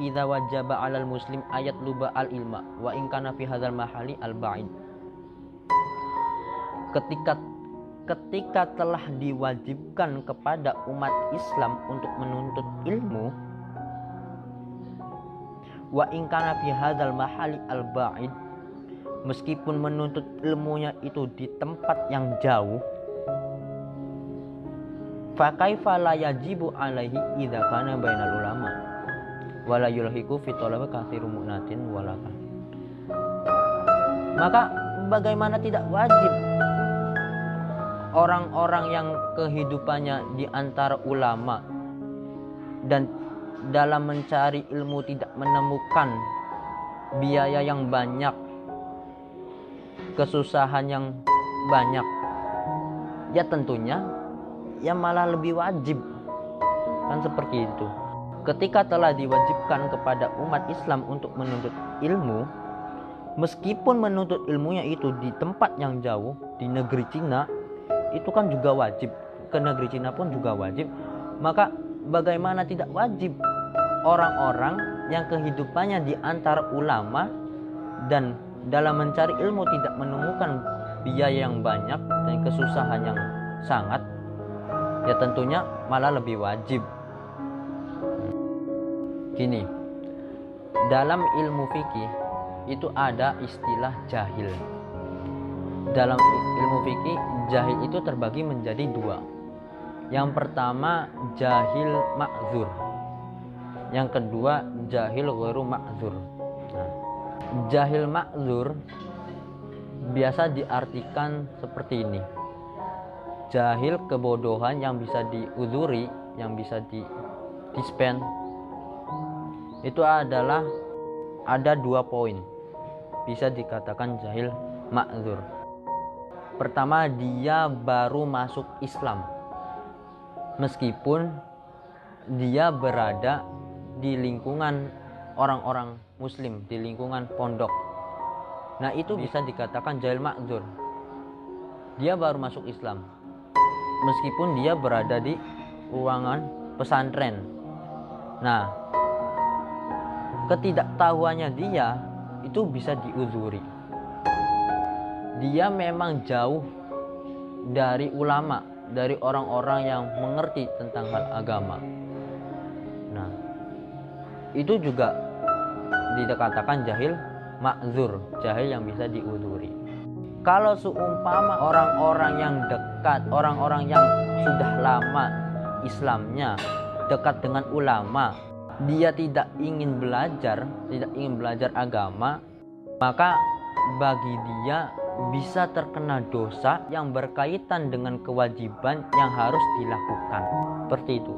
idza wajaba 'alal muslim ayat luba al ilma wa in kana fi hadzal mahali al ba'id. Ketika telah diwajibkan kepada umat Islam untuk menuntut ilmu, wa in kana fi hadzal mahali al ba'id, meskipun menuntut ilmunya itu di tempat yang jauh, fa kaifa la yajibu alaihi idza kana bainal ulama wala yulhiqu fi talabi katsiru mu'natin walaka. Maka bagaimana tidak wajib orang-orang yang kehidupannya di antara ulama dan dalam mencari ilmu tidak menemukan biaya yang banyak, kesusahan yang banyak, ya tentunya ya malah lebih wajib, kan seperti itu. Ketika telah diwajibkan kepada umat Islam untuk menuntut ilmu, meskipun menuntut ilmunya itu di tempat yang jauh, di negeri Cina, itu kan juga wajib, ke negeri Cina pun juga wajib, maka bagaimana tidak wajib orang-orang yang kehidupannya di antara ulama dan dalam mencari ilmu tidak menemukan biaya yang banyak dan kesusahan yang sangat, ya tentunya malah lebih wajib. Gini, dalam ilmu fikih itu ada istilah jahil. Dalam ilmu fikih, jahil itu terbagi menjadi dua. Yang pertama jahil ma'dzur, yang kedua jahil ghairu ma'dzur. Nah, jahil ma'dzur biasa diartikan seperti ini: jahil kebodohan yang bisa diuzuri, yang bisa dispen. Itu adalah ada 2 poin bisa dikatakan jahil ma'dzur. Pertama, dia baru masuk Islam meskipun dia berada di lingkungan orang-orang muslim, di lingkungan pondok. Nah, itu bisa dikatakan jahil ma'dzur. Dia baru masuk Islam meskipun dia berada di ruangan pesantren. Nah, ketidaktahuannya dia itu bisa diuzuri. Dia memang jauh dari ulama, dari orang-orang yang mengerti tentang hal agama. Nah, itu juga dikatakan jahil ma'dzur, jahil yang bisa diuzuri. Kalau seumpama orang-orang yang dekat, orang-orang yang sudah lama Islamnya, dekat dengan ulama, dia tidak ingin belajar agama, maka bagi dia bisa terkena dosa yang berkaitan dengan kewajiban yang harus dilakukan. Seperti itu.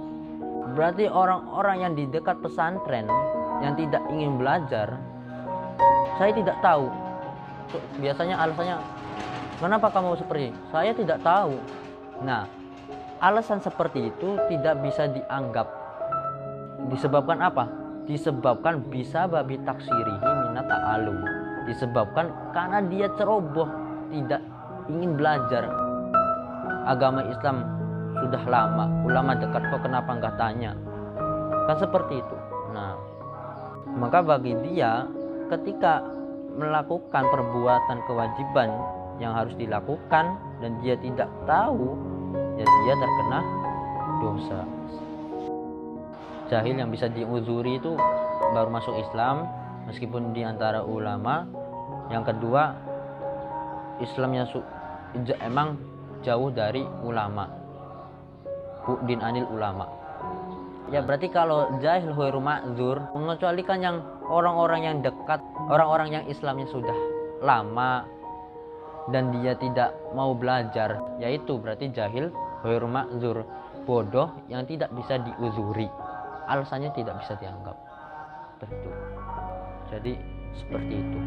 Berarti orang-orang yang di dekat pesantren yang tidak ingin belajar, saya tidak tahu. Biasanya alasannya, kenapa kamu seperti ini? Saya tidak tahu. Nah, alasan seperti itu tidak bisa dianggap. Disebabkan apa? Disebabkan bisa babi taksirihi minat ta'alum. Disebabkan karena dia ceroboh, tidak ingin belajar agama Islam sudah lama, ulama dekat kok kenapa nggak tanya, kan seperti itu. Nah, maka bagi dia ketika melakukan perbuatan kewajiban yang harus dilakukan dan dia tidak tahu, ya dia terkena dosa. Jahil yang bisa diuzuri itu baru masuk Islam meskipun di antara ulama. Yang kedua, Islamnya emang jauh dari ulama, bu'din anil ulama. Ya berarti kalau jahil ghairu ma'dzur mengecualikan yang orang-orang yang dekat, orang-orang yang Islamnya sudah lama dan dia tidak mau belajar, yaitu berarti jahil ghairu ma'dzur, bodoh yang tidak bisa diuzuri, alasannya tidak bisa dianggap. Betul. Jadi seperti itu.